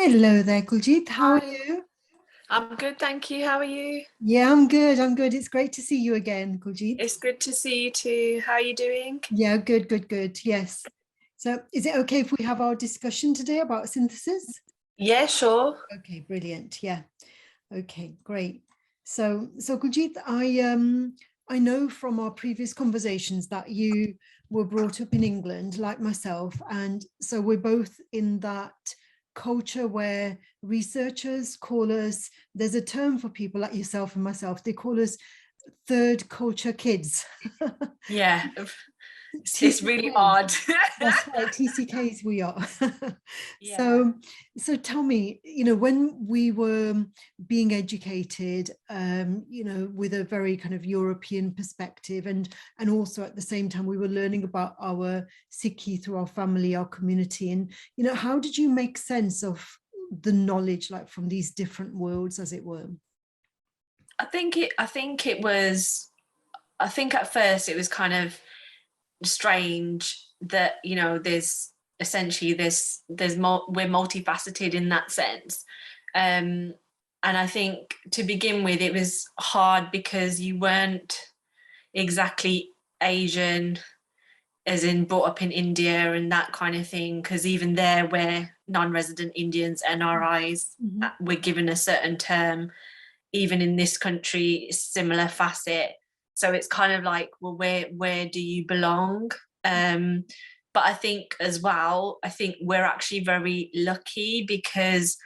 Hello there, Kuljeet. How are Hi, you? I'm good, thank you. How are you? Yeah, I'm good. I'm good. It's great to see you again, Kuljeet. It's good to see you too. How are you doing? Yeah, good, good, good. Yes. So, is it okay if we have our discussion today about synthesis? Yeah, sure. Okay, brilliant. Yeah. Okay, great. So Kuljeet, I know from our previous conversations that you were brought up in England, like myself, and so we're both in that culture where researchers call us, there's a term for people like yourself and myself, they call us third culture kids. Yeah, it's really TCKs. hard. That's right, TCKs we are. Yeah. so, so tell me, when we were being educated, with a very kind of European perspective, and also at the same time we were learning about our Sikhi through our family, our community, and how did you make sense of the knowledge, like from these different worlds, as it were? I think at first it was kind of strange that, there's essentially we're multifaceted in that sense. Um, and I think to begin with, it was hard because you weren't exactly Asian as in brought up in India and that kind of thing, because even there, we're non-resident Indians, NRIs, Mhm. we're given a certain term. Even in this country, similar facet. So it's kind of like, well, where do you belong? Um, but I think as well, I think we're actually very lucky because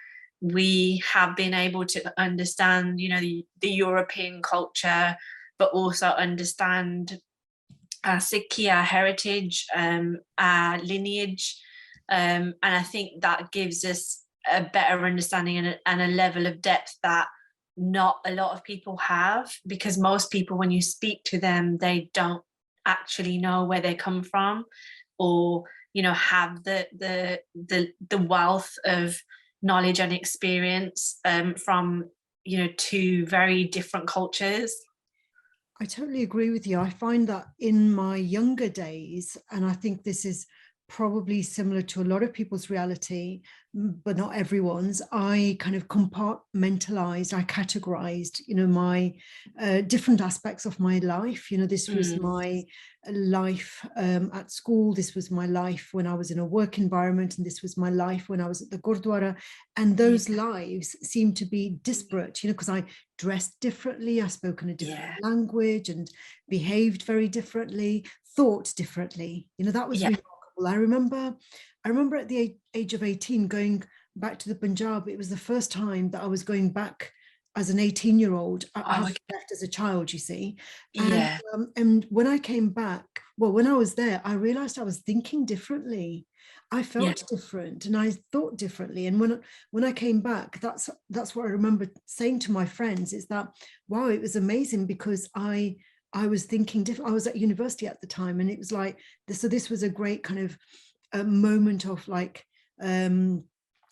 we have been able to understand, the European culture, but also understand our Sikhi, our heritage, our lineage. And I think that gives us a better understanding and a level of depth that not a lot of people have, because most people, when you speak to them, they don't actually know where they come from, or have the wealth of knowledge and experience from two very different cultures. I totally agree with you. I find that in my younger days, and I think this is probably similar to a lot of people's reality, but not everyone's, I kind of compartmentalized, I categorized, my different aspects of my life. This was Mm, my life at school, this was my life when I was in a work environment, and this was my life when I was at the Gurdwara. And those yeah, lives seemed to be disparate, because I dressed differently, I spoke in a different yeah, language and behaved very differently, thought differently. That was yeah. remarkable. I remember at the age of 18 going back to the Punjab. It was the first time that I was going back as an 18-year-old. I Oh, have okay. left as a child, you see. And Yeah, and when I came back, well, when I was there, I realized I was thinking differently. I yeah, felt different and I thought differently. And when I came back, that's what I remember saying to my friends, is that wow, it was amazing because I was thinking different. I was at university at the time, and it was like this. So this was a great kind of a moment of like um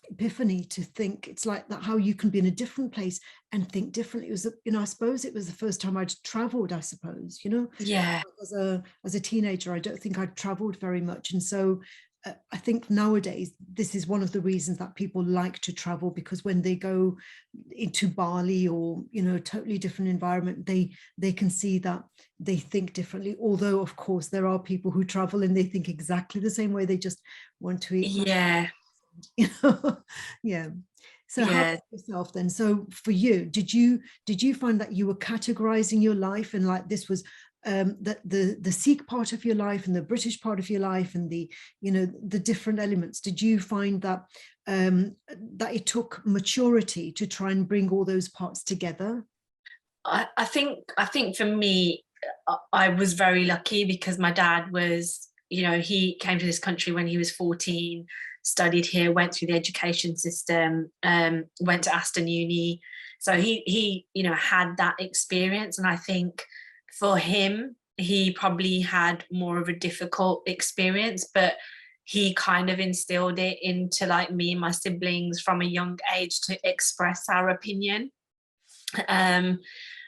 epiphany, to think it's like that, how you can be in a different place and think differently. It was, I suppose it was the first time I'd traveled, I suppose, yeah, as a teenager. I don't think I'd traveled very much, and so I think nowadays this is one of the reasons that people like to travel, because when they go into Bali or a totally different environment, they can see that they think differently. Although of course there are people who travel and they think exactly the same way, they just want to eat yeah, you know yeah. So how yeah. about yourself then? So for you, did you find that you were categorizing your life, and like this was the Sikh part of your life and the British part of your life, and the different elements? Did you find that that it took maturity to try and bring all those parts together? I think for me, I was very lucky because my dad was, he came to this country when he was 14, studied here, went through the education system, went to Aston Uni. So he had that experience. And I think for him, he probably had more of a difficult experience, but he kind of instilled it into like me and my siblings from a young age to express our opinion. Um,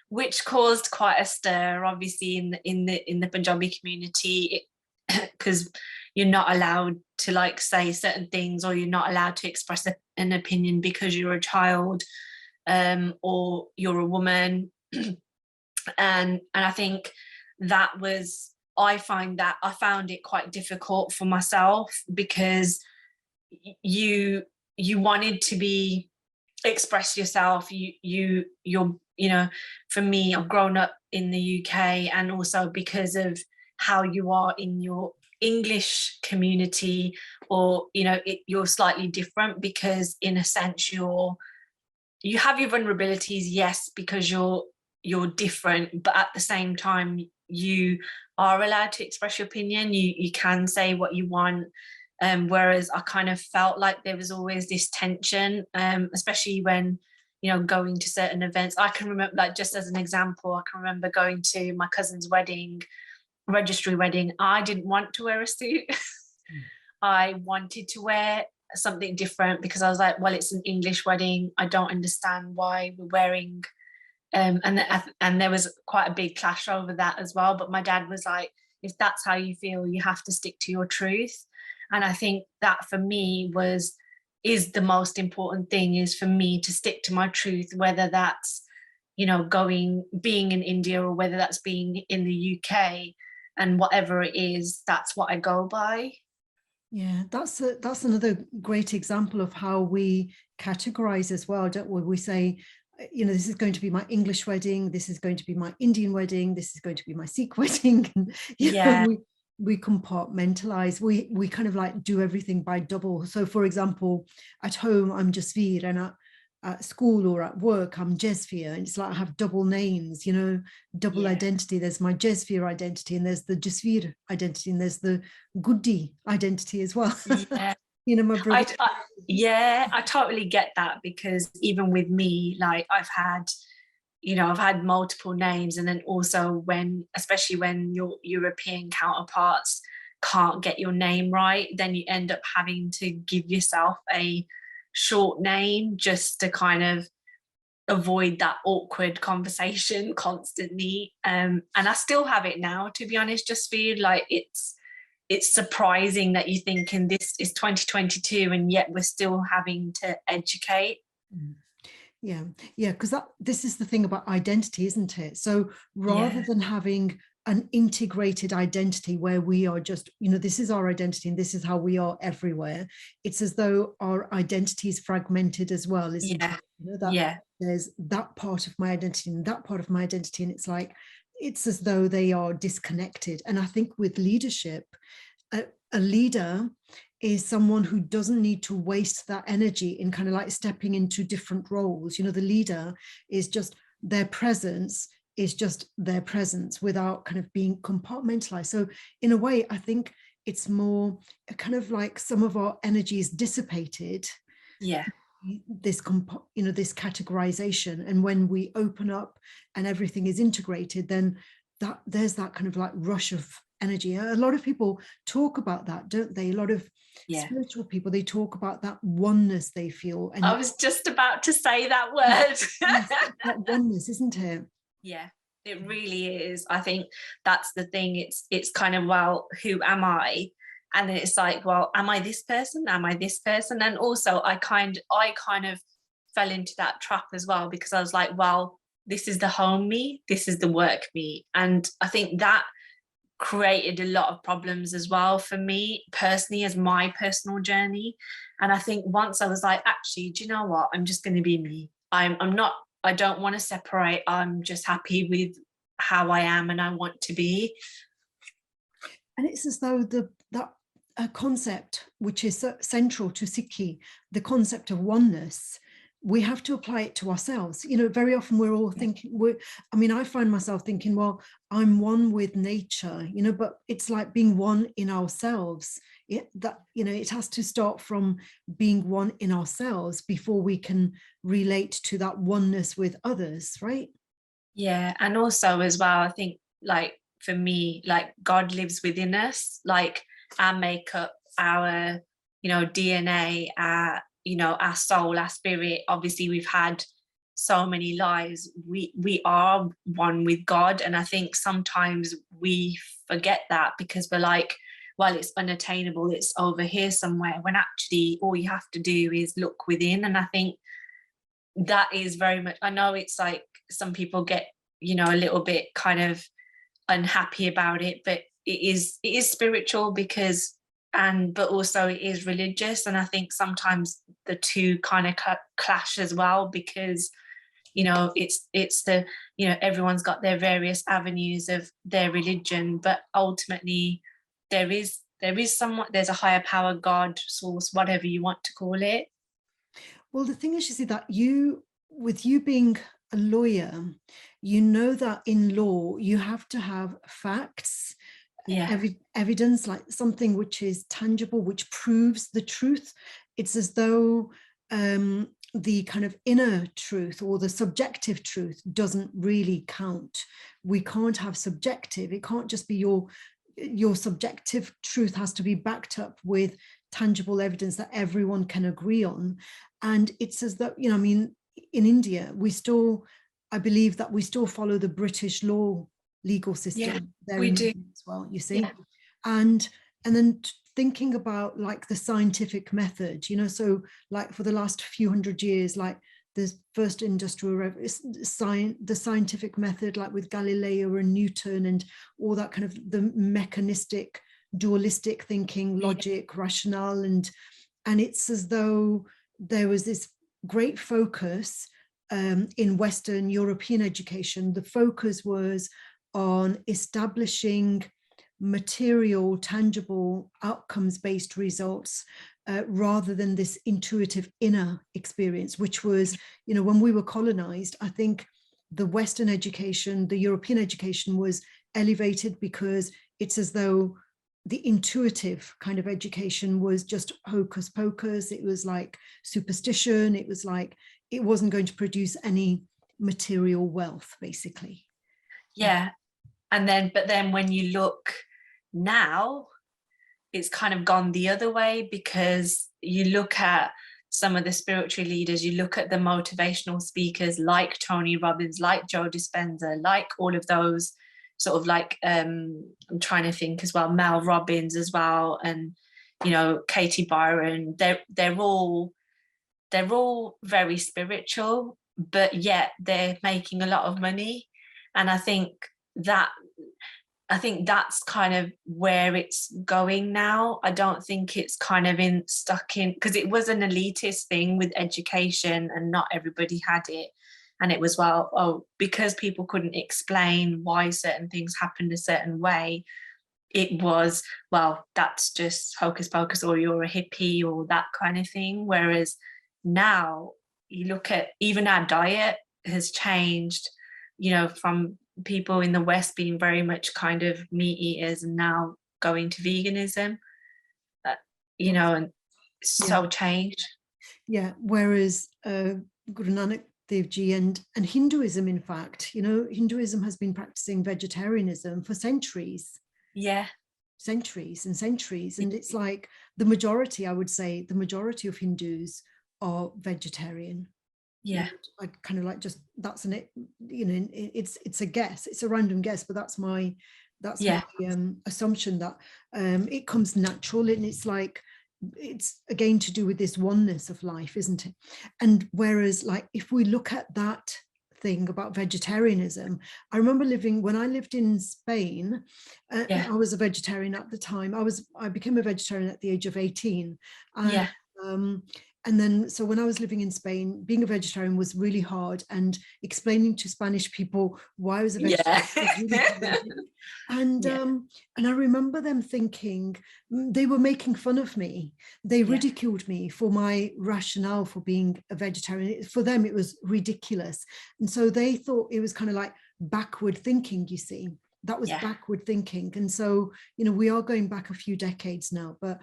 which caused quite a stir, obviously, in the Punjabi community, because you're not allowed to like say certain things, or you're not allowed to express an opinion because you're a child, or you're a woman. And I think that was, I found it quite difficult for myself, because you wanted to be, express yourself, you're, you know, for me, I've grown up in the UK, and also because of how you are in your English community, or you know, you're slightly different, because in a sense you have your vulnerabilities, yes, because you're different, but at the same time you are allowed to express your opinion, you can say what you want. Whereas I kind of felt like there was always this tension, especially when, you know, going to certain events. I can remember, like, just as an example, I can remember going to my cousin's wedding, registry wedding. I didn't want to wear a suit. I wanted to wear something different, because I was like, well, it's an English wedding, I don't understand why we're wearing, and there was quite a big clash over that as well. But my dad was like, if that's how you feel, you have to stick to your truth. And I think that for me is the most important thing, is for me to stick to my truth, whether that's, you know, being in India, or whether that's being in the UK, and whatever it is, that's what I go by. Yeah, that's another great example of how we categorize as well, don't we? We say, you know, this is going to be my English wedding, this is going to be my Indian wedding, this is going to be my Sikh wedding. And, Yeah. we compartmentalize, we kind of like do everything by double. So for example, at home I'm Jasveer, and at school or at work I'm Jasveer, and it's like I have double names, you know, double identity. There's my Jasveer identity, and there's the Jasveer identity, and there's the Goody identity as well. Yeah. You know, my brother. I totally get that, because even with me, like, I've had multiple names, and then also especially when your European counterparts can't get your name right, then you end up having to give yourself a short name, just to kind of avoid that awkward conversation constantly. And I still have it now, to be honest. Just feel like it's surprising that you think, in this is 2022, and yet we're still having to educate. Yeah, because this is the thing about identity, isn't it? So rather than having an integrated identity where we are just, you know, this is our identity and this is how we are everywhere, it's as though our identity is fragmented as well, isn't it? You know, there's that part of my identity and that part of my identity, and it's like, it's as though they are disconnected. And I think with leadership, a leader is someone who doesn't need to waste that energy in kind of like stepping into different roles. You know, the leader is just, their presence is just their presence without kind of being compartmentalized. So in a way, I think it's more kind of like some of our energy is dissipated. This this categorization, and when we open up and everything is integrated, then there's that kind of like rush of energy. A lot of people talk about that, don't they? A lot of spiritual people, they talk about that oneness they feel. And I was just about to say that word. That oneness, isn't it? Yeah, it really is. I think that's the thing. It's kind of, well, who am I? And then it's like, well, am I this person? Am I this person? And also I kind of fell into that trap as well, because I was like, well, this is the home me, this is the work me. And I think that created a lot of problems as well for me personally, as my personal journey. And I think once I was like, actually, do you know what? I'm just going to be me. I don't want to separate. I'm just happy with how I am, and I want to be. And it's as though that concept, which is central to Sikhi, the concept of oneness, we have to apply it to ourselves. You know, very often we're all thinking, I find myself thinking, well, I'm one with nature, you know, but it's like being one in ourselves. It has to start from being one in ourselves before we can relate to that oneness with others, right? Yeah. And also as well, I think, like, for me, like, God lives within us, like our makeup, our, you know, DNA, our, you know, our soul, our spirit. Obviously we've had so many lives, we are one with God. And I think sometimes we forget that, because we're like, while it's unattainable, it's over here somewhere, when actually all you have to do is look within. And I think that is very much, I know it's like some people get, you know, a little bit kind of unhappy about it, but it is spiritual, because, and but also it is religious. And I think sometimes the two kind of clash as well, because, you know, it's the, you know, everyone's got their various avenues of their religion, but ultimately there's a higher power, God, source, whatever you want to call it. Well, the thing is, you see, that with you being a lawyer, you know that in law you have to have facts, evidence, like something which is tangible, which proves the truth. It's as though the kind of inner truth or the subjective truth doesn't really count. We can't have subjective. It can't just be your subjective truth, has to be backed up with tangible evidence that everyone can agree on. And it's as though, you know, I mean, in India, I believe that we still follow the British legal system there we in do. India as well, you see. And then thinking about like the scientific method, you know, so like for the last few hundred years, like the first industrial the scientific method, like with Galileo and Newton and all that kind of the mechanistic, dualistic thinking, logic, rationale, and it's as though there was this great focus in Western European education. The focus was on establishing material, tangible, outcomes-based results rather than this intuitive inner experience, which was, you know, when we were colonized, I think the Western education, the European education was elevated because it's as though the intuitive kind of education was just hocus pocus. It was like superstition. It was like, it wasn't going to produce any material wealth, basically. Yeah. But then when you look now, it's kind of gone the other way, because you look at some of the spiritual leaders, you look at the motivational speakers like Tony Robbins, like Joe Dispenza, like all of those sort of like, I'm trying to think as well, Mel Robbins as well, and, you know, Katie Byron, they're all very spiritual, but yet they're making a lot of money. And I think that's kind of where it's going now. I don't think it's kind of stuck in, because it was an elitist thing with education and not everybody had it. And it was, because people couldn't explain why certain things happened a certain way, it was, well, that's just hocus pocus, or you're a hippie, or that kind of thing. Whereas now you look at, even our diet has changed, you know, from people in the West being very much kind of meat eaters and now going to veganism, you know, and so changed. Yeah, whereas Guru Nanak Dev Ji and Hinduism, in fact, you know, Hinduism has been practicing vegetarianism for centuries. Yeah. Centuries and centuries. And it's like the majority, I would say, the majority of Hindus are vegetarian. Yeah. I kind of like, just, that's an, you know, it's a guess, it's a random guess, but that's my assumption, that it comes natural. And it's like, it's again to do with this oneness of life, isn't it? And whereas, like, if we look at that thing about vegetarianism, I remember when I lived in Spain, I was a vegetarian at the time. I became a vegetarian at the age of 18. And then, so when I was living in Spain, being a vegetarian was really hard, and explaining to Spanish people why I was a vegetarian was really challenging. And I remember them thinking, they were making fun of me. They ridiculed me for my rationale for being a vegetarian. For them, it was ridiculous. And so they thought it was kind of like backward thinking, you see. That was backward thinking. And so, you know, we are going back a few decades now, but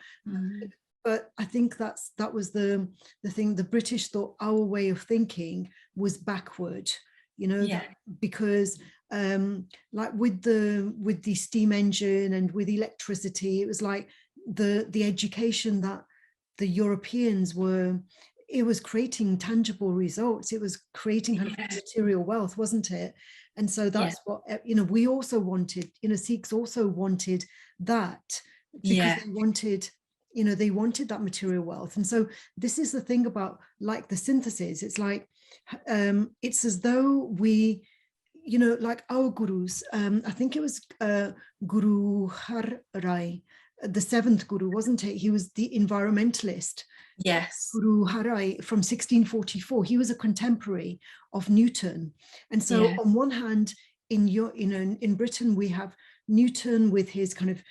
I think that was the thing. The British thought our way of thinking was backward, you know, because like with the steam engine and with electricity, it was like the education that the Europeans were, it was creating tangible results. It was creating kind of material wealth, wasn't it? And so that's what, you know, we also wanted, you know, Sikhs also wanted that. because Yeah. they wanted, they wanted that material wealth. And so this is the thing about like the synthesis. It's like, it's as though we, like our gurus, I think it was Guru Har Rai, the seventh guru, wasn't it? He was the environmentalist. Yes. Guru Harai from 1644. He was a contemporary of Newton. And so Yeah. on one hand, in Britain, we have Newton with his kind of,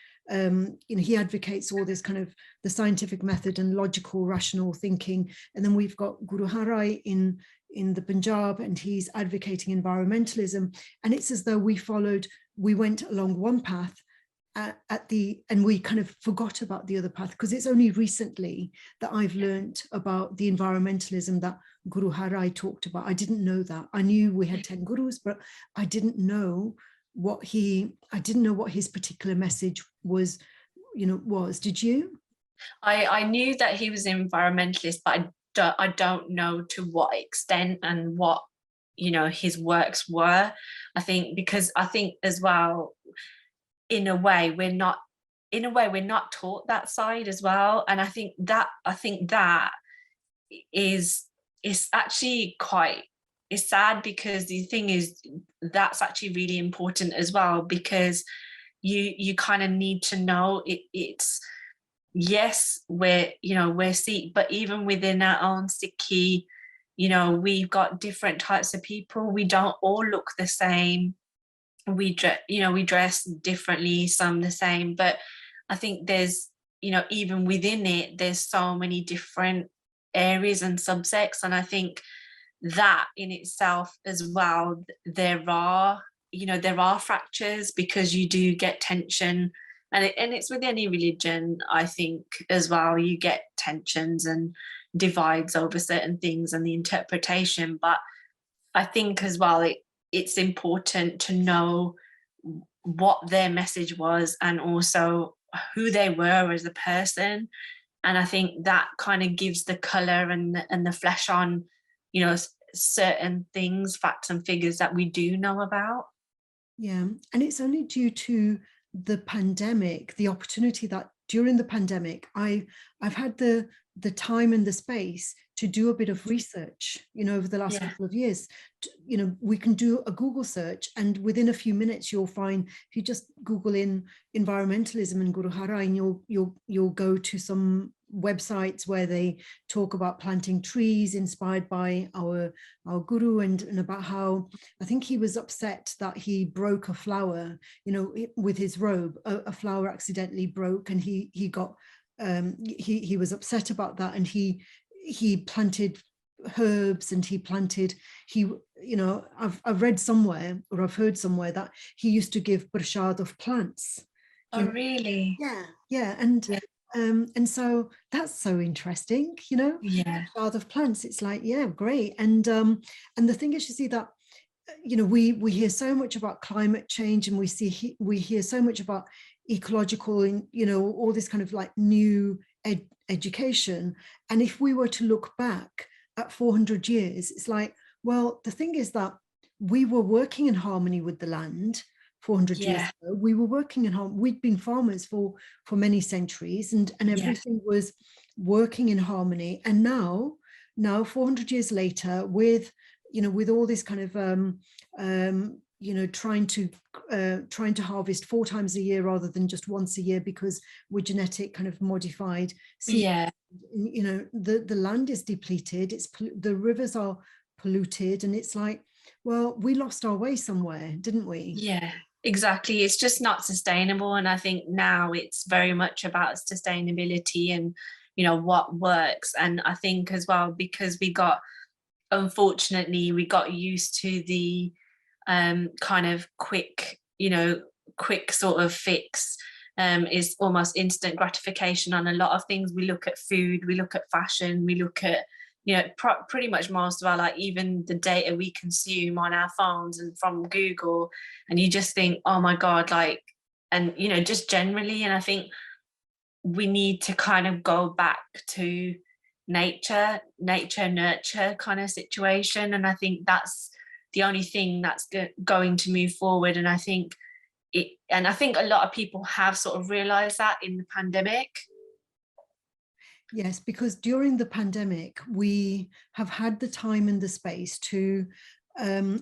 he advocates all this kind of the scientific method and logical, rational thinking. And then we've got Guru Harai in the Punjab, and he's advocating environmentalism. And it's as though we went along one path and we kind of forgot about the other path, because it's only recently that I've learned about the environmentalism that Guru Harai talked about. I didn't know that. I knew we had 10 gurus, but I didn't know what his particular message was. Did you? I knew that he was an environmentalist, but I don't know to what extent and what his works were. I think because I think as well, in a way we're not taught that side as well. And I think that is actually quite, it's sad, because the thing is that's actually really important as well, because you kind of need to know it's yes, we're Sikh, but even within our own Sikhi, we've got different types of people. We don't all look the same. We dress differently, some the same, but I think there's even within it there's so many different areas and subsects. And I think that in itself as well, there are fractures, because you do get tension, and it's with any religion, I think, as well. You get tensions and divides over certain things and the interpretation. But I think as well it's important to know what their message was, and also who they were as a person. And I think that kind of gives the color and the flesh on certain things, facts and figures that we do know about. Yeah, and it's only due to the pandemic, the opportunity that during the pandemic, I've had the time and the space to do a bit of research, over the last Yeah. couple of years. We can do a Google search, and within a few minutes, you'll find, if you just Google in environmentalism and Guru Harai, and you'll go to some websites where they talk about planting trees inspired by our guru, and about how I think he was upset that he broke a flower, with his robe. A flower accidentally broke, and he got he was upset about that, and he planted herbs, and I've read somewhere, or I've heard somewhere, that he used to give prasad of plants. Oh, really? Yeah, and so that's so interesting, Yeah. prasad of plants. It's like, yeah, great. And the thing is, you see that we hear so much about climate change, and we hear so much about ecological, and all this kind of like new education. And if we were to look back at 400 years, it's like, well, the thing is that we were working in harmony with the land 400 years ago. We were working in harmony. We'd been farmers for many centuries, and everything was working in harmony. And now 400 years later, with all this kind of trying to harvest 4 times a year rather than just once a year, because we're genetic kind of modified. Yeah. The land is depleted. The rivers are polluted, and it's like, well, we lost our way somewhere, didn't we? Yeah, exactly. It's just not sustainable. And I think now it's very much about sustainability and what works. And I think as well, because unfortunately we got used to the kind of quick sort of fix, is almost instant gratification on a lot of things. We look at food, we look at fashion, we look at pretty much most of our, like, even the data we consume on our phones and from Google, and you just think, oh my god, like, and just generally. And I think we need to kind of go back to nature nurture kind of situation, and I think that's the only thing that's going to move forward. And I think and I think a lot of people have sort of realized that in the pandemic. Yes, because during the pandemic, we have had the time and the space to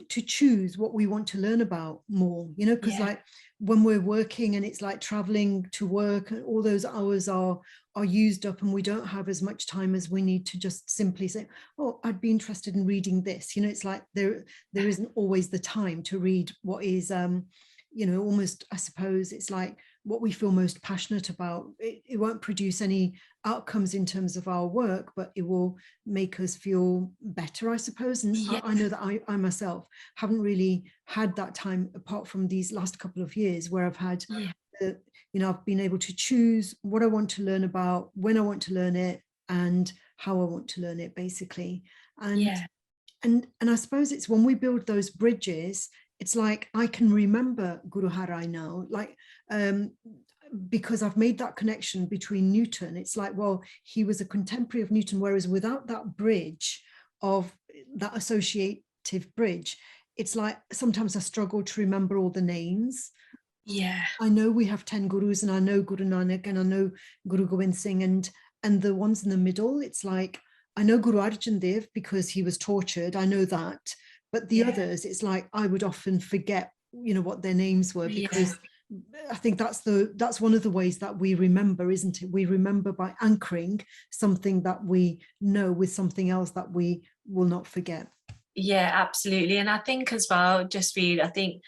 choose what we want to learn about more, you know, because Yeah, like when we're working and it's like traveling to work, and all those hours are used up and we don't have as much time as we need to just simply say, oh, I'd be interested in reading this. You know, it's like there isn't always the time to read what is you know, almost, I suppose it's like what we feel most passionate about. It won't produce any outcomes in terms of our work, but it will make us feel better, I suppose. And yeah, I know that I myself haven't really had that time apart from these last couple of years where I've had, yeah, you know, I've been able to choose what I want to learn about, when I want to learn it, and how I want to learn it, basically. And yeah, and I suppose it's when we build those bridges, it's like I can remember Guru Harai now, like because I've made that connection between Newton. It's like, well, he was a contemporary of Newton, whereas without that bridge of that associative bridge, it's like sometimes I struggle to remember all the names. yeah, I know we have 10 gurus, and I know Guru Nanak, and I know Guru Gobind Singh, and the ones in the middle, it's like I know Guru Arjan Dev because he was tortured, I know that, but the yeah, others, it's like I would often forget, you know, what their names were, yeah, because I think that's one of the ways that we remember, isn't it? We remember by anchoring something that we know with something else that we will not forget. yeah, absolutely. And I think as well, just read, I think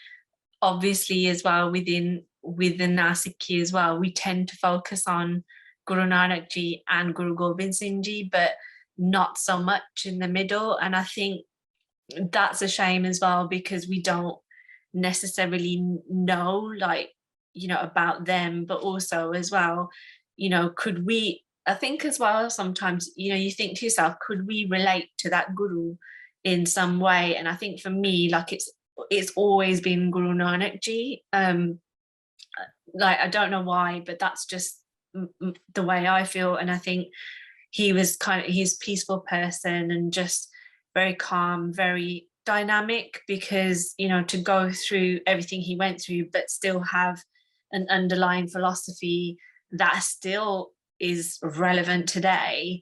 obviously as well within our Sikhi as well, we tend to focus on Guru Nanak Ji and Guru Gobind Singh Ji, but not so much in the middle. And I think that's a shame as well, because we don't necessarily know, like, you know, about them, but also as well, you know, could we, I think as well, sometimes, you know, you think to yourself, could we relate to that guru in some way? And I think for me, like, it's always been Guru Nanak Ji. Like, I don't know why, but that's just the way I feel. And I think he's a peaceful person and just very calm, very dynamic, because, you know, to go through everything he went through, but still have an underlying philosophy that still is relevant today.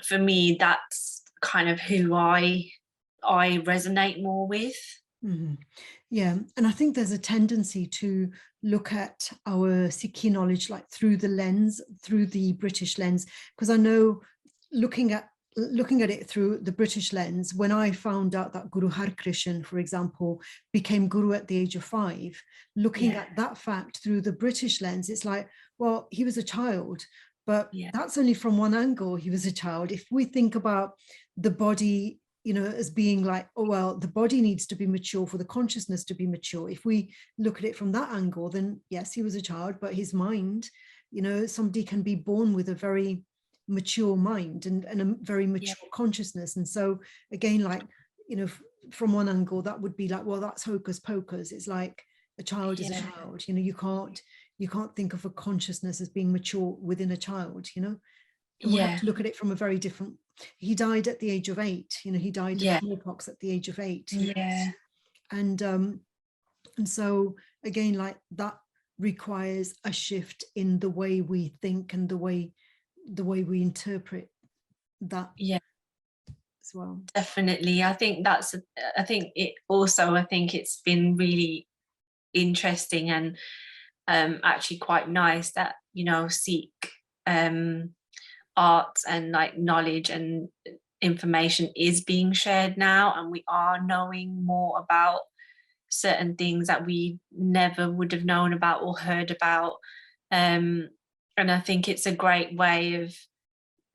For me, that's kind of who I resonate more with. Mhm. Yeah, and I think there's a tendency to look at our Sikhi knowledge like through the British lens, because I know looking at it through the British lens, when I found out that Guru Har Krishan, for example, became Guru at the age of 5, looking Yeah, at that fact through the British lens, it's like, well, he was a child, but yeah, that's only from one angle. He was a child. If we think about the body, you know, as being like, oh, well, the body needs to be mature for the consciousness to be mature. If we look at it from that angle, then yes, he was a child, but his mind, you know, somebody can be born with a very mature mind and a very yeah, mature consciousness. And so again, like, you know, from one angle, that would be like, well, that's hocus pocus. It's like a child is a yeah, child, you know, you can't think of a consciousness as being mature within a child, you know. And we have yeah, to look at it from a very different. He died at the age of 8, you know, he died of yeah, smallpox at the age of 8, you know. yeah, And so again, like that requires a shift in the way we think and the way we interpret that yeah. as well. Definitely. I think it also, I think it's been really interesting and actually quite nice that, you know, Sikh um art and like knowledge and information is being shared now, and we are knowing more about certain things that we never would have known about or heard about. Um and I think it's a great way of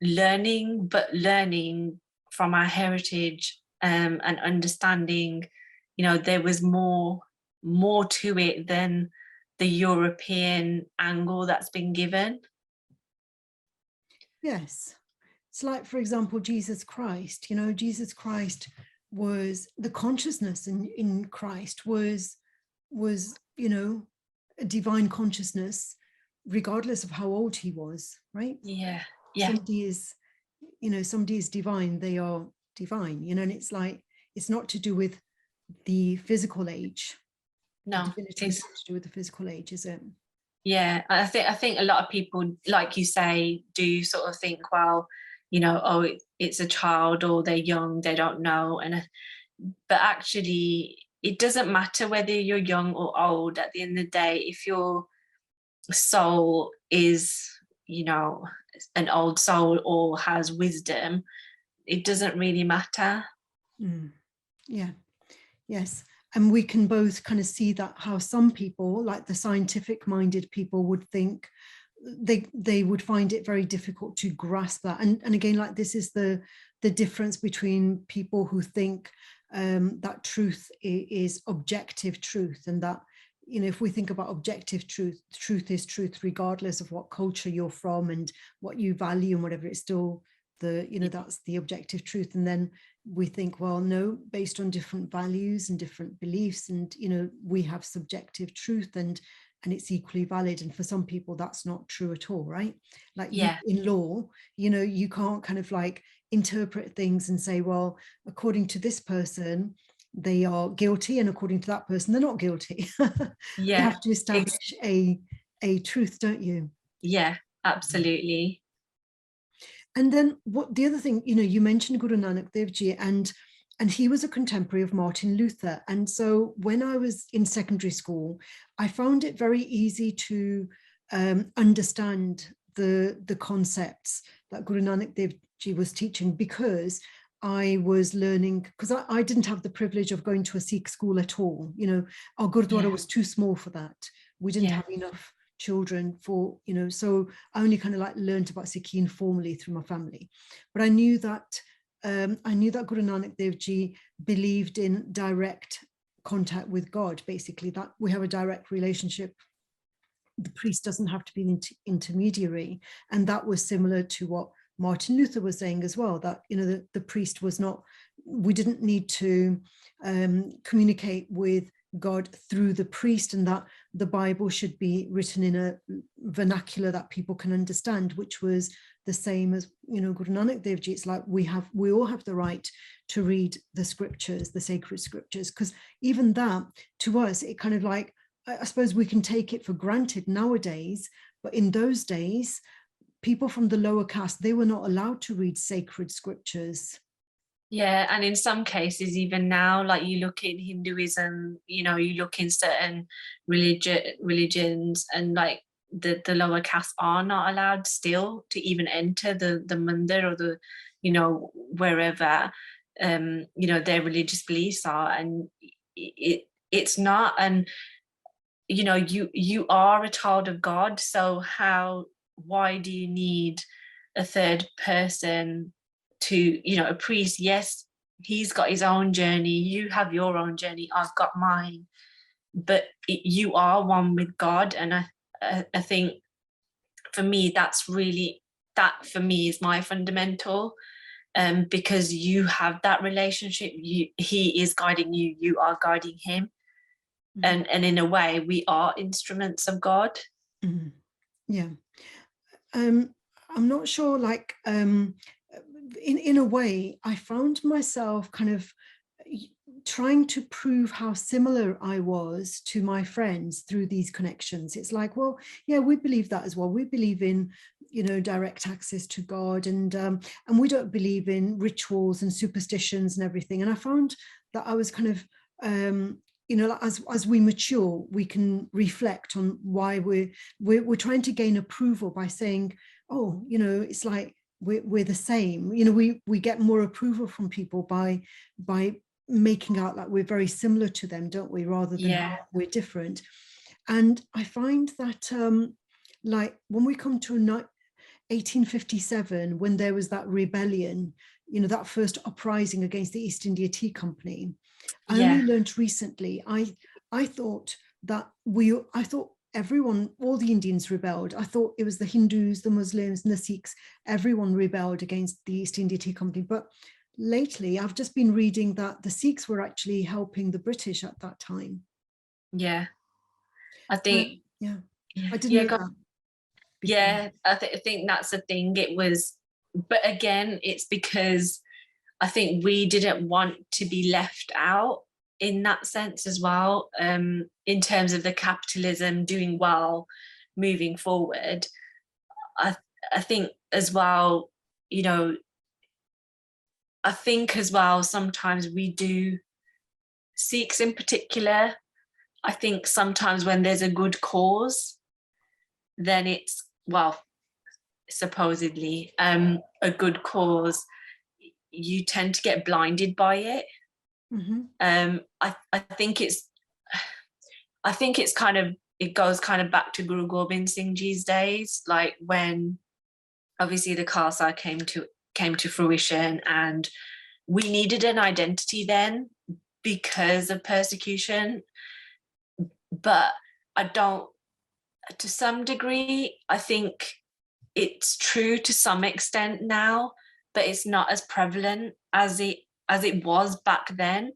learning, but learning from our heritage, and understanding, you know, there was more to it than the European angle that's been given. Yes. It's like, for example, Jesus Christ, you know, Jesus Christ was the consciousness in Christ was, you know, a divine consciousness, regardless of how old he was, right? Yeah, yeah, Somebody is, you know, somebody is divine, they are divine, you know, and it's like, it's not to do with the physical age, The No, divinity is it's, not to do with the physical age, is it? yeah, I think a lot of people, like you say, do sort of think, well, oh, it's a child, or they're young, they don't know, but actually, it doesn't matter whether you're young or old. At the end of the day, if your soul is, an old soul or has wisdom, it doesn't really matter. Yeah. Yes. And we can both kind of see that how some people, like the scientific minded people, would think they would find it very difficult to grasp that. And again, like this is the difference between people who think that truth is objective truth, and that, if we think about objective truth, truth is truth regardless of what culture you're from and what you value and whatever. It's still that's the objective truth. And then we think, well, no, based on different values and different beliefs, and we have subjective truth, and it's equally valid. And for some people that's not true at all, right? Like you Yeah, in law, you can't kind of like interpret things and say, well, according to this person they are guilty, and according to that person they're not guilty. You yeah, have to establish a truth, don't you? yeah, absolutely. And then what the other thing, you mentioned Guru Nanak Dev Ji, and he was a contemporary of Martin Luther. And so when I was in secondary school, I found it very easy to understand the concepts that Guru Nanak Dev Ji was teaching, because I was learning, because I didn't have the privilege of going to a Sikh school at all. Our Gurdwara Yeah, was too small for that. We didn't yeah, have enough children for, so I only kind of like learned about Sikhi informally through my family. But I knew that Guru Nanak Dev Ji believed in direct contact with God, basically, that we have a direct relationship. The priest doesn't have to be an intermediary. And that was similar to what Martin Luther was saying as well, that the priest was not, we didn't need to communicate with God through the priest, and that the Bible should be written in a vernacular that people can understand, which was the same as Guru Nanak Dev Ji. It's like we all have the right to read the scriptures, the sacred scriptures, because even that, to us, it kind of like, I suppose we can take it for granted nowadays, but in those days, people from the lower caste, they were not allowed to read sacred scriptures. yeah. And in some cases, even now, like you look in Hinduism, you look in certain religions, and like the lower caste are not allowed still to even enter the mandir, or the wherever their religious beliefs are. And it's not. And you are a child of God, so why do you need a third person to, a priest? Yes, he's got his own journey, you have your own journey, I've got mine, but you are one with God. And I think for me, that for me is my fundamental, because you have that relationship, he is guiding you, you are guiding him. Mm-hmm. And in a way we are instruments of God. Mm-hmm. Yeah. I'm not sure, like, in a way, I found myself kind of trying to prove how similar I was to my friends through these connections. It's like, well, yeah, we believe that as well. We believe in, direct access to God, and we don't believe in rituals and superstitions and everything. And I found that I was kind of as we mature, we can reflect on why we're trying to gain approval by saying, oh, it's like we're the same. We get more approval from people by making out like we're very similar to them, don't we, rather than Yeah, we're different. And I find that like when we come to 1857, when there was that rebellion, that first uprising against the East India Tea Company, I yeah, only learned recently. I thought I thought everyone, all the Indians rebelled. I thought it was the Hindus, the Muslims, and the Sikhs. Everyone rebelled against the East India Tea Company. But lately, I've just been reading that the Sikhs were actually helping the British at that time. yeah. I think, Yeah, yeah, I didn't yeah, know that before. yeah. I think that's the thing. It was, but again, it's because I think we didn't want to be left out. in that sense as well, in terms of the capitalism doing well, moving forward. I think as well, you know, I think as well, sometimes we do, Sikhs in particular, I think sometimes when there's a good cause, then it's, well, supposedly a good cause, you tend to get blinded by it. I think it's kind of, it goes kind of back to Guru Gobind Singh Ji's days, like when obviously the Khalsa came to fruition, and we needed an identity then because of persecution. But I don't, to some degree, I think it's true to some extent now, but it's not as prevalent as it was back then.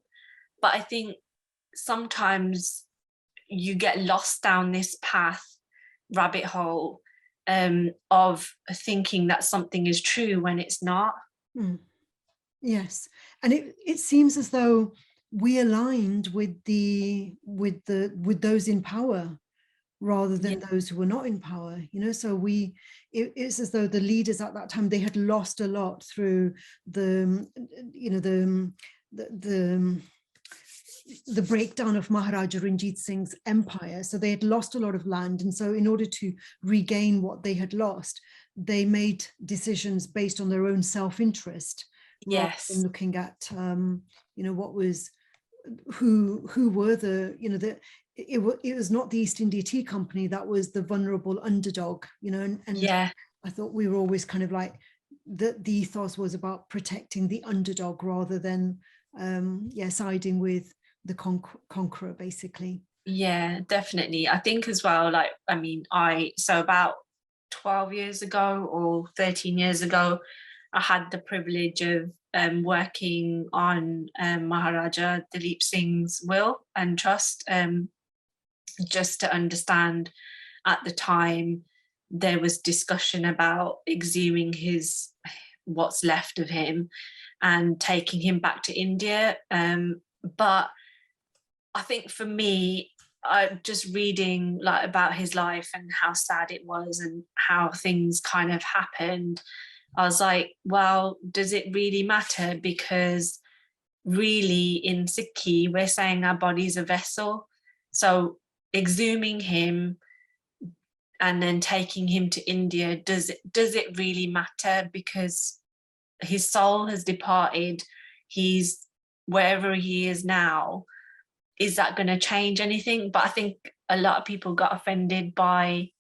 But I think sometimes you get lost down this path, rabbit hole, of thinking that something is true when it's not. Yes, and it seems as though we aligned with those in power rather than those who were not in power, you know. So it's as though the leaders at that time, they had lost a lot through the breakdown of Maharaja Ranjit Singh's empire. So they had lost a lot of land, and so in order to regain what they had lost, they made decisions based on their own self-interest, rather than looking at what was, who were the, it was not the East India Tea Company that was the vulnerable underdog, and I thought we were always kind of like, the ethos was about protecting the underdog rather than siding with the conqueror, basically. Yeah, definitely. I think as well, like, I mean, so about 12 years ago or 13 years ago, I had the privilege of working on Maharaja Dalip Singh's will and trust, just to understand. At the time, there was discussion about exhuming what's left of him and taking him back to India. But I think for me, just reading like about his life and how sad it was and how things kind of happened, I was like, well, does it really matter? Because really in Sikhi, we're saying our body's a vessel. So exhuming him and then taking him to India, does it really matter? Because his soul has departed. He's wherever he is now. Is that going to change anything? But I think a lot of people got offended by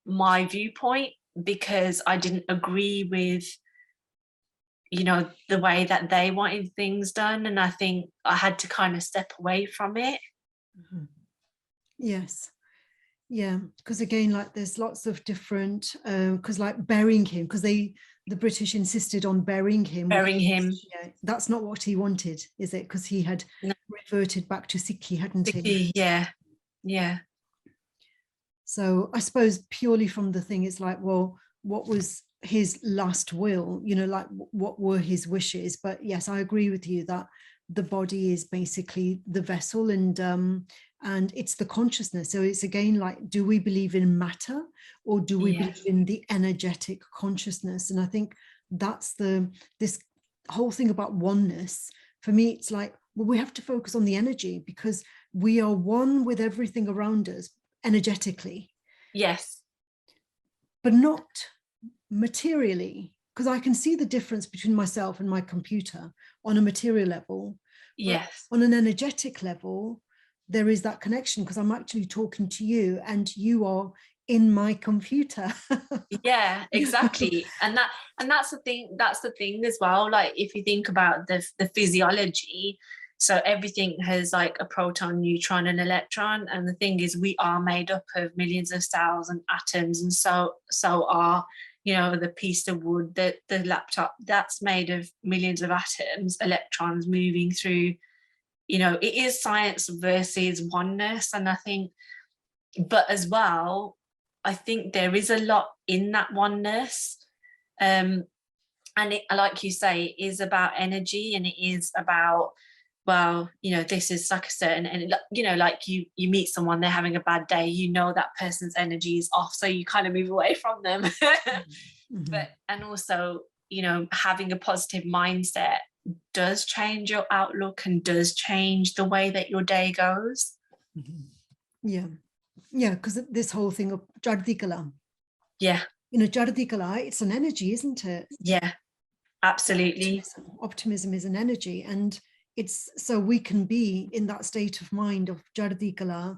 my viewpoint because I didn't agree with, the way that they wanted things done. And I think I had to kind of step away from it. Yes. Yeah, because again, like there's lots of different, because like burying him, because the British insisted on burying him. Yeah, that's not what he wanted, is it? Because he had reverted back to Sikhi, hadn't he? Yeah. So I suppose purely from the thing, it's like, well, what was his last will? Like what were his wishes? But yes, I agree with you that the body is basically the vessel, and it's the consciousness. So it's again like, do we believe in matter or do we believe in the energetic consciousness? And I think that's this whole thing about oneness. For me, it's like, well, we have to focus on the energy because we are one with everything around us energetically. Yes. But not materially, because I can see the difference between myself and my computer on a material level. Yes. On an energetic level, there is that connection because I'm actually talking to you and you are in my computer. Yeah, exactly. and that's the thing as well. Like if you think about the physiology, so everything has like a proton, neutron and electron, and the thing is we are made up of millions of cells and atoms, and so are the piece of wood, the laptop, that's made of millions of atoms, electrons moving through. It is science versus oneness. And I think, but as well, I think there is a lot in that oneness. And it, like you say, it is about energy and it is about well, this is like a certain, and like you meet someone, they're having a bad day, that person's energy is off, so you kind of move away from them. Mhm. But and also, having a positive mindset does change your outlook and does change the way that your day goes. Mhm. Yeah. Yeah, because this whole thing of Jardikala, Yeah, Jardikala, it's an energy, isn't it? yeah, absolutely. Optimism is an energy, and it's so we can be in that state of mind of Jardikala,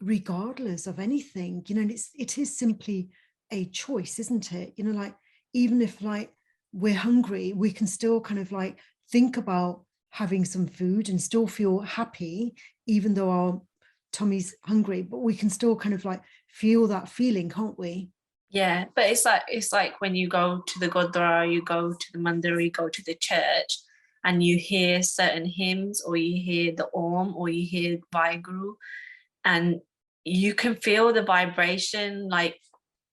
regardless of anything, and it is simply a choice, isn't it? Like, even if like we're hungry, we can still kind of like think about having some food and still feel happy, even though our tummy's hungry, but we can still kind of like feel that feeling, can't we? Yeah, but it's like when you go to the Gurdwara, you go to the mandir, you go to the church, and you hear certain hymns, or you hear the Om, or you hear Vaheguru, and you can feel the vibration like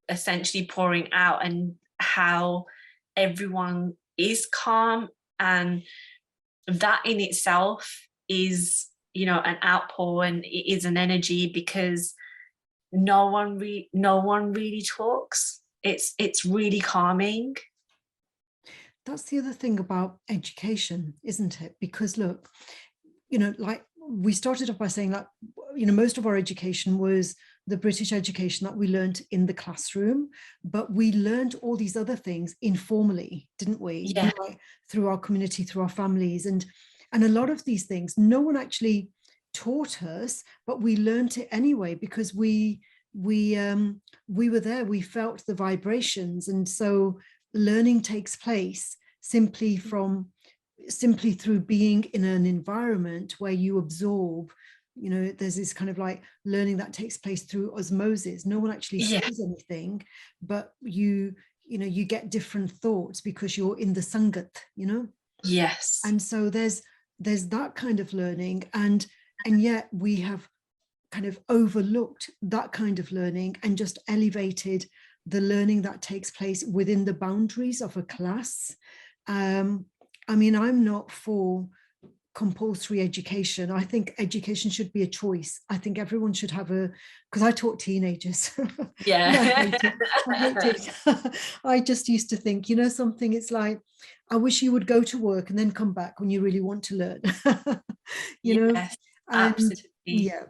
essentially pouring out, and how everyone is calm, and that in itself is an outpour, and it is an energy, because no one really talks. It's really calming. That's the other thing about education, isn't it? Because look, like we started off by saying that, most of our education was the British education that we learned in the classroom, but we learned all these other things informally, didn't we? Yeah, Like through our community, through our families, and a lot of these things, no one actually taught us, but we learned it anyway because we were there, we felt the vibrations, and so learning takes place simply through being in an environment where you absorb. There's this kind of like learning that takes place through osmosis. No one actually yeah, says anything, but you get different thoughts because you're in the sangat. yes, And so there's that kind of learning, and yet we have kind of overlooked that kind of learning and just elevated the learning that takes place within the boundaries of a class. I mean, I'm not for compulsory education. I think education should be a choice. I think everyone should have because I taught teenagers. And I yeah. hate it. I hate it. I just used to think, something, it's like, I wish you would go to work and then come back when you really want to learn. you know, Yes, and absolutely. yeah,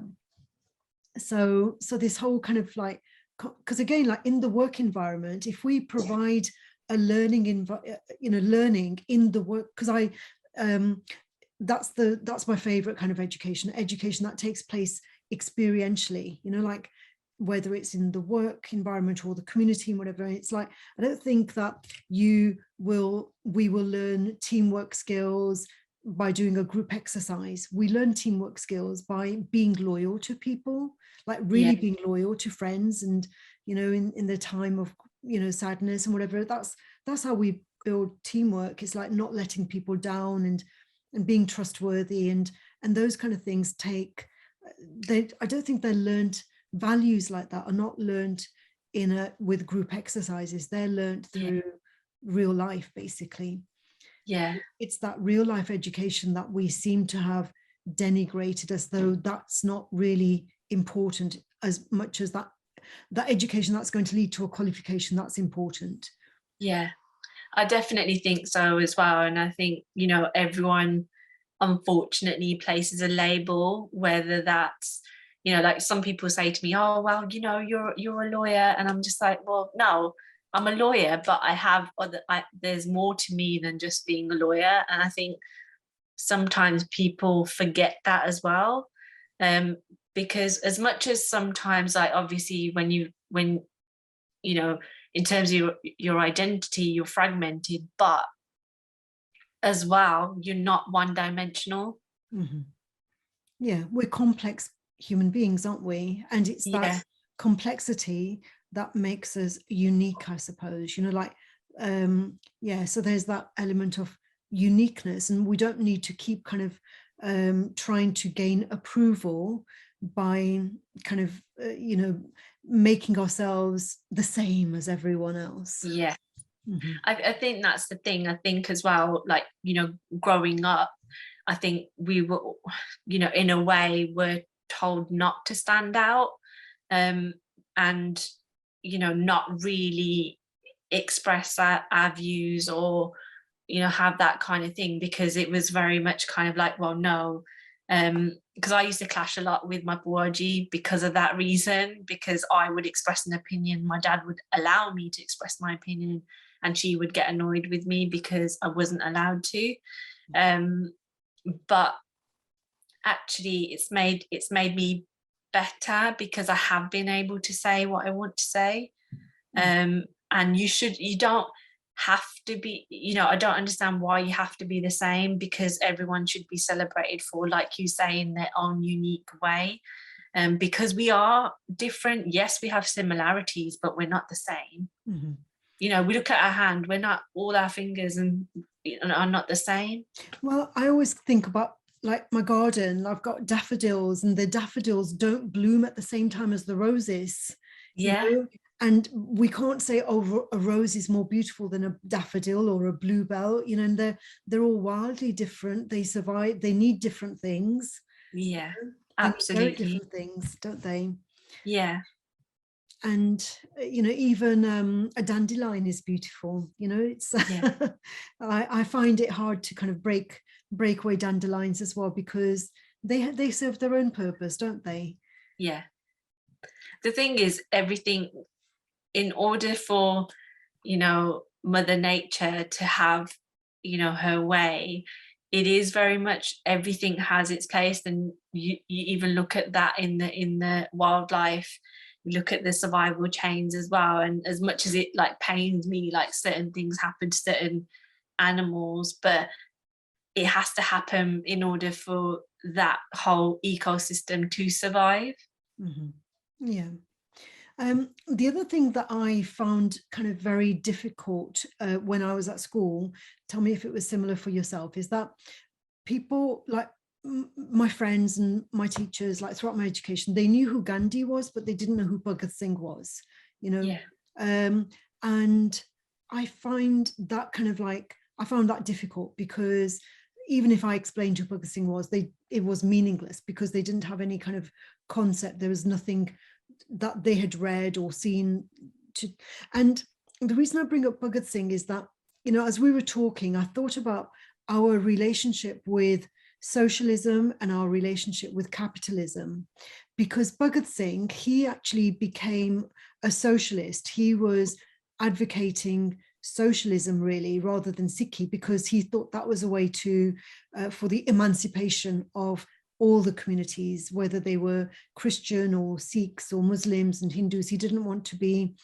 so this whole kind of like, because again, like in the work environment, if we provide a learning in the work, because I um that's my favorite kind of education that takes place experientially, like whether it's in the work environment or the community and whatever. It's like, I don't think that we will learn teamwork skills by doing a group exercise. We learn teamwork skills by being loyal to people, like Yeah, really being loyal to friends, and in the time of sadness and whatever. That's how we build teamwork. It's like not letting people down, and being trustworthy, and those kind of things take I don't think they're learned. Values like that are not learned with group exercises. They're learned yeah, through real life, basically. yeah, It's that real life education that we seem to have denigrated, as though that's not really important as much as that education that's going to lead to a qualification that's important. yeah. I definitely think so as well. And I think, everyone unfortunately places a label, whether that's, like some people say to me, oh, well, you're a lawyer. And I'm just like, well, no, I'm a lawyer, but there's more to me than just being a lawyer. And I think sometimes people forget that as well. Um, because as much as sometimes, like, obviously when you know in terms of your identity, you're fragmented, but as well, you're not one dimensional. Mm-hmm. Yeah, we're complex human beings, aren't we? And it's that Yeah, complexity that makes us unique, I suppose. Like, yeah, so there's that element of uniqueness, and we don't need to keep kind of trying to gain approval by kind of making ourselves the same as everyone else. yeah. Mhm. I think that's the thing. I think as well, like, growing up, I think we were, in a way, were told not to stand out, and not really express our views, or have that kind of thing, because it was very much kind of like, well, no, because I used to clash a lot with my buaji because of that reason, because I would express an opinion, my dad would allow me to express my opinion, and she would get annoyed with me because I wasn't allowed to. But actually it's made me better, because I have been able to say what I want to say. And you don't have to be, I don't understand why you have to be the same, because everyone should be celebrated for, like you say, in their own unique way. Because we are different. Yes, we have similarities, but we're not the same. We look at our hand, we're not, all our fingers and are not the same. Well, I always think about, like, my garden. I've got daffodils, and the daffodils don't bloom at the same time as the roses. Yeah. And we can't say, oh, a rose is more beautiful than a daffodil or a bluebell, and they're all wildly different. They survive, they need different things. Yeah, They need very absolutely. different things, don't they? Yeah. And even a dandelion is beautiful. It's Yeah. I find it hard to kind of break away dandelions as well, because they serve their own purpose, don't they? Yeah. The thing is, everything, in order for Mother Nature to have her way, it is very much, everything has its place. And you even look at that in the wildlife, you look at the survival chains as well. And as much as it like pains me, like certain things happen to certain animals, but it has to happen in order for that whole ecosystem to survive. Yeah. The other thing that I found kind of very difficult when I was at school, tell me if it was similar for yourself, is that people, like my friends and my teachers, like throughout my education, they knew who Gandhi was, but they didn't know who Bhagat Singh was, Yeah. And I find that kind of like, I found that difficult, because even if I explained who Bhagat Singh was, it was meaningless, because they didn't have any kind of concept. There was nothing that they had read or seen and the reason I bring up Bhagat Singh is that, as we were talking, I thought about our relationship with socialism and our relationship with capitalism, because Bhagat Singh, he actually became a socialist. He was advocating socialism, really, rather than Sikhi, because he thought that was a way to for the emancipation of all the communities, whether they were Christian or Sikhs or Muslims and Hindus. He didn't want to be,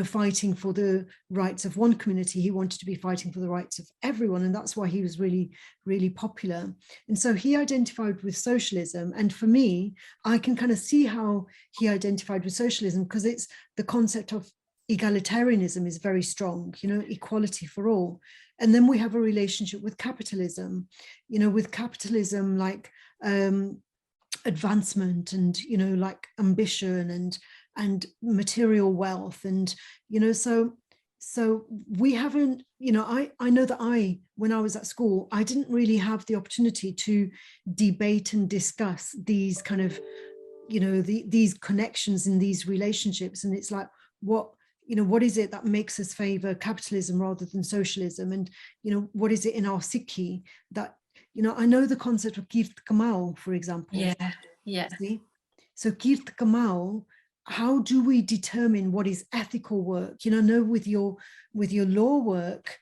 fighting for the rights of one community. He wanted to be fighting for the rights of everyone. And that's why he was really, really popular. And so he identified with socialism. And for me, I can kind of see how he identified with socialism, because it's the concept of egalitarianism is very strong, equality for all. And then we have a relationship with capitalism, like advancement and like ambition and material wealth, and so we haven't, I know that when I was at school, I didn't really have the opportunity to debate and discuss these kind of these connections in these relationships. And it's like, what is it that makes us favor capitalism rather than socialism? And what is it in our Sikhi that, I know the concept of Kirt Kamal, for example. Yeah. See? So Kirt Kamal, how do we determine what is ethical work? I know with your law work,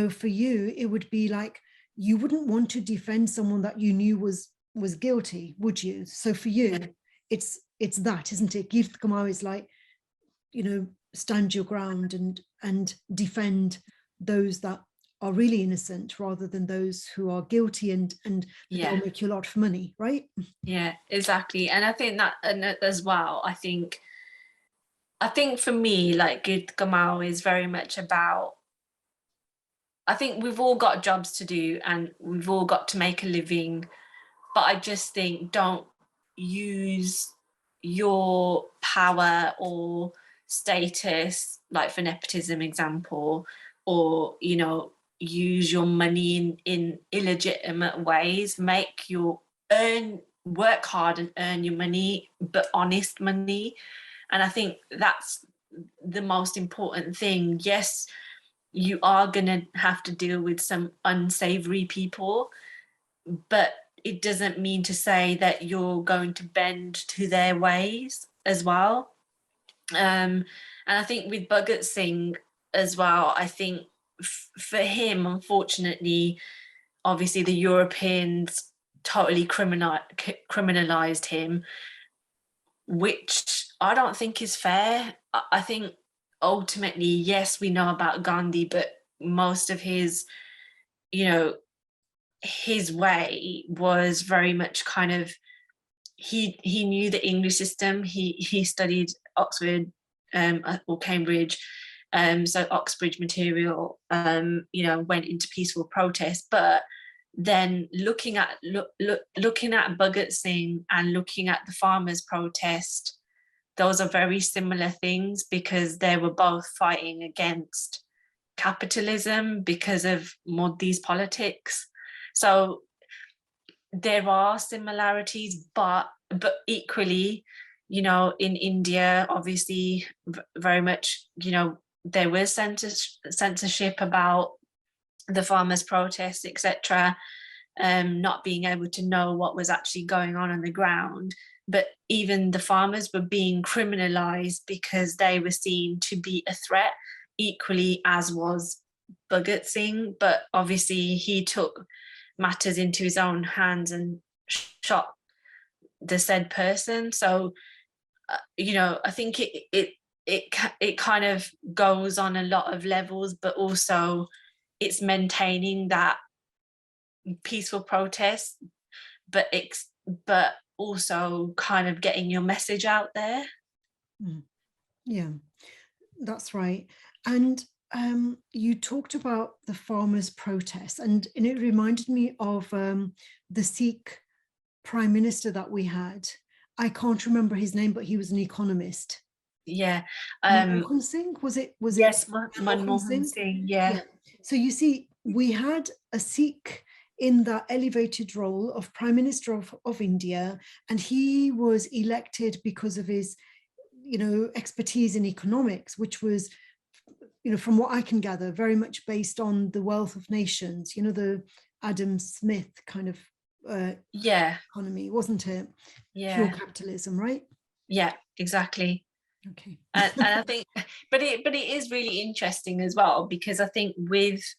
for you, it would be like, you wouldn't want to defend someone that you knew was guilty, would you? So for you, it's that, isn't it? Kirt Kamal is like, stand your ground and defend those that are really innocent, rather than those who are guilty and they'll make you a lot of money, right? Yeah, exactly. And I think that, and as well, I think for me, like, Good Gamal is very much about, I think we've all got jobs to do and we've all got to make a living, but I just think, don't use your power or status, like for nepotism example, or use your money in illegitimate ways. Work hard and earn your money, but honest money. And I think that's the most important thing. Yes, you are going to have to deal with some unsavory people, but it doesn't mean to say that you're going to bend to their ways as well. And I think with Bhagat Singh as well, I think for him, unfortunately, obviously the Europeans totally criminalized him, which I don't think is fair. I think ultimately, yes, we know about Gandhi, but most of his, you know, his way was very much kind of, he knew the English system. He studied Oxford or Cambridge, so Oxbridge material. Went into peaceful protest, but then looking at Bhagat Singh and looking at the farmers' protest, those are very similar things, because they were both fighting against capitalism because of Modi's politics. So there are similarities, but equally, in India, obviously, very much, there was censorship about the farmers' protests, etc., not being able to know what was actually going on the ground. But even the farmers were being criminalized because they were seen to be a threat, equally as was Bhagat Singh. But obviously he took matters into his own hands and shot the said person. So I think it kind of goes on a lot of levels, but also it's maintaining that peaceful protest, but also kind of getting your message out there. Yeah, that's right. And you talked about the farmers' protests, and it reminded me of the Sikh prime minister that we had. I can't remember his name, but he was an economist. Yeah. Manmohan Singh, was it? Yes, Manmohan Singh. Yeah. So you see, we had a Sikh in that elevated role of Prime Minister of India, and he was elected because of his, expertise in economics, which was, from what I can gather, very much based on the wealth of nations, the Adam Smith kind of economy, wasn't it? Yeah. Pure capitalism, right? Yeah, exactly. Okay. and I think, but it is really interesting as well, because I think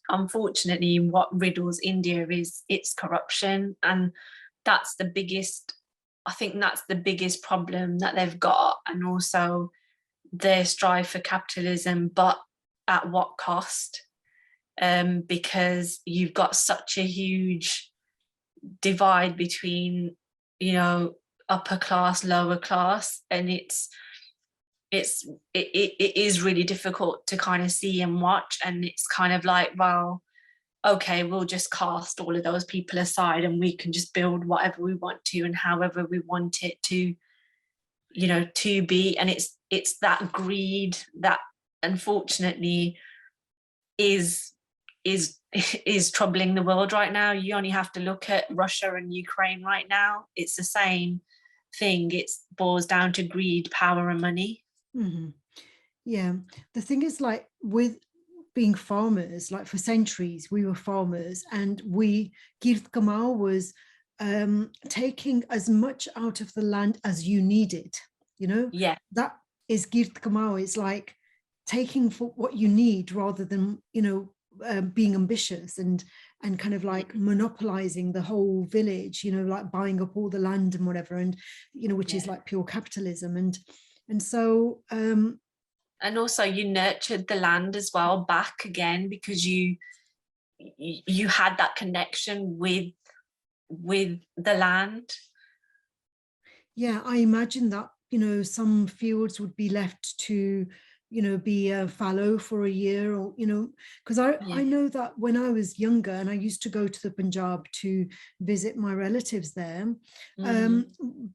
unfortunately, what riddles India is its corruption, and that's the biggest problem that they've got, and also their strive for capitalism, but at what cost? Because you've got such a huge divide between, upper class, lower class, and it is really difficult to kind of see and watch. And it's kind of like, well, okay, we'll just cast all of those people aside and we can just build whatever we want to and however we want it to, to be. And it's that greed that unfortunately is troubling the world right now. You only have to look at Russia and Ukraine right now. It's the same thing. It boils down to greed, power, and money. Mm-hmm. Yeah, the thing is, like, with being farmers, like for centuries we were farmers, and Girt Kamal was taking as much out of the land as you needed. Yeah, that is Girt Kamal. It's like taking for what you need rather than being ambitious and kind of like monopolizing the whole village, like buying up all the land and whatever, and which is like pure capitalism. And so and also you nurtured the land as well back again, because you had that connection with the land. Yeah, I imagine that some fields would be left to be fallow for a year, or because I know that when I was younger and I used to go to the Punjab to visit my relatives there,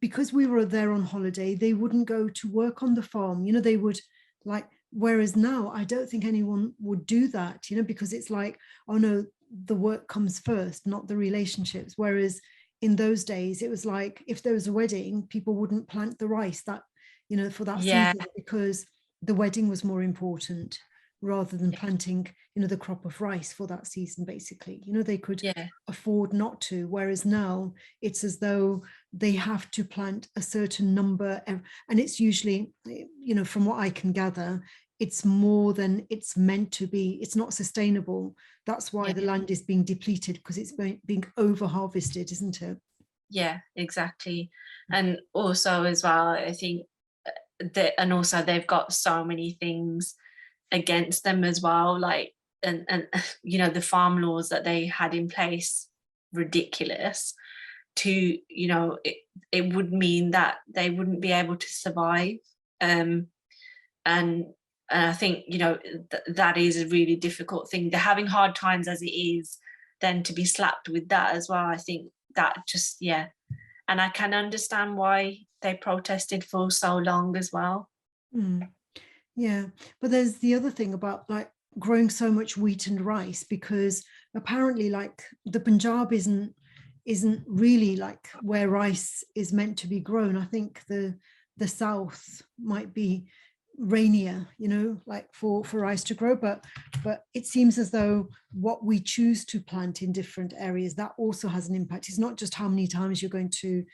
because we were there on holiday, they wouldn't go to work on the farm. They would like Whereas now I don't think anyone would do that, because it's like, oh no, the work comes first, not the relationships. Whereas in those days, it was like, if there was a wedding, people wouldn't plant the rice for that Yeah, season, because the wedding was more important rather than planting, the crop of rice for that season, basically. They could yeah, afford not to. Whereas now it's as though they have to plant a certain number. And it's usually, from what I can gather, it's more than it's meant to be. It's not sustainable. That's why yeah, the land is being depleted, because it's being over harvested, isn't it? yeah, exactly. And also as well, I think that, and also they've got so many things against them as well, like, and the farm laws that they had in place, ridiculous, to it would mean that they wouldn't be able to survive. um and I think that is a really difficult thing. They're having hard times as it is, then to be slapped with that as well, I think that just, yeah. And I can understand why they protested for so long as well. Mm. Yeah, but there's the other thing about like growing so much wheat and rice, because apparently like the Punjab isn't really like where rice is meant to be grown. I think the south might be rainier, like for rice to grow, but it seems as though what we choose to plant in different areas, that also has an impact. It's not just how many times you're going to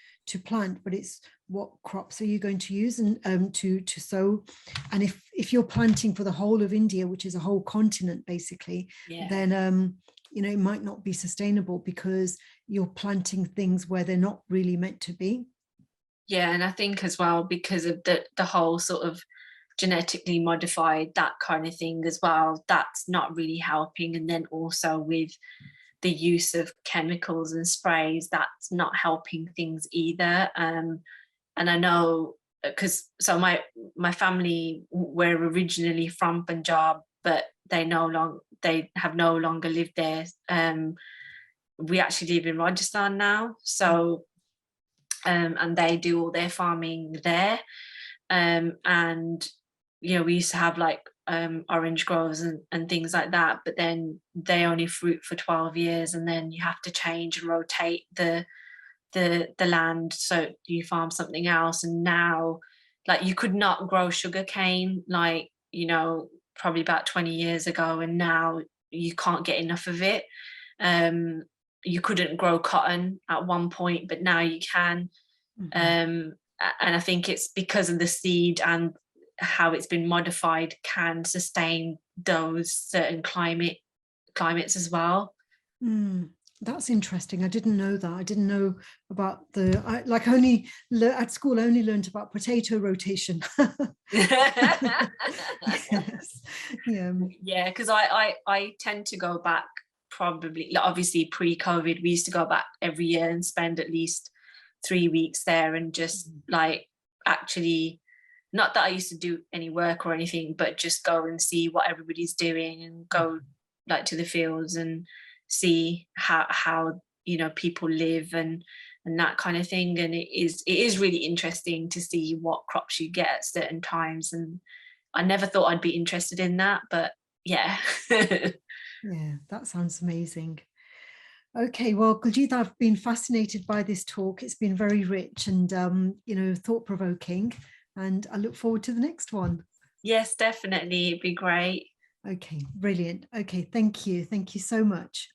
plant, but it's what crops are you going to use and to sow. And if you're planting for the whole of India, which is a whole continent basically, Yeah, then it might not be sustainable, because you're planting things where they're not really meant to be. yeah. And I think as well, because of the whole sort of genetically modified, that kind of thing as well, that's not really helping. And then also with the use of chemicals and sprays, that's not helping things either. And I know, because so my family were originally from Punjab, but they have no longer lived there. We actually live in Rajasthan now, so and they do all their farming there. And we used to have like orange groves and things like that, but then they only fruit for 12 years, and then you have to change and rotate the land, so you farm something else. And now, like, you could not grow sugarcane, like, probably about 20 years ago, and now you can't get enough of it. um you couldn't grow cotton at one point, but now you can. Mhm. um and I think it's because of the seed and how it's been modified can sustain those certain climates as well. Mm, that's interesting. I didn't know that. I didn't know about at school, I only learned about potato rotation. Yes. Yeah. Yeah, because I tend to go back, probably, like, obviously pre-COVID, we used to go back every year and spend at least 3 weeks there, and just like, actually, not that I used to do any work or anything, but just go and see what everybody's doing, and go like to the fields and see how people live, and that kind of thing. And it is really interesting to see what crops you get at certain times. And I never thought I'd be interested in that, but yeah. Yeah, that sounds amazing. Okay, well, Kuljeet, I've been fascinated by this talk. It's been very rich and thought-provoking, and I look forward to the next one. Yes, definitely, it'd be great. Okay, brilliant. Okay, thank you. Thank you so much.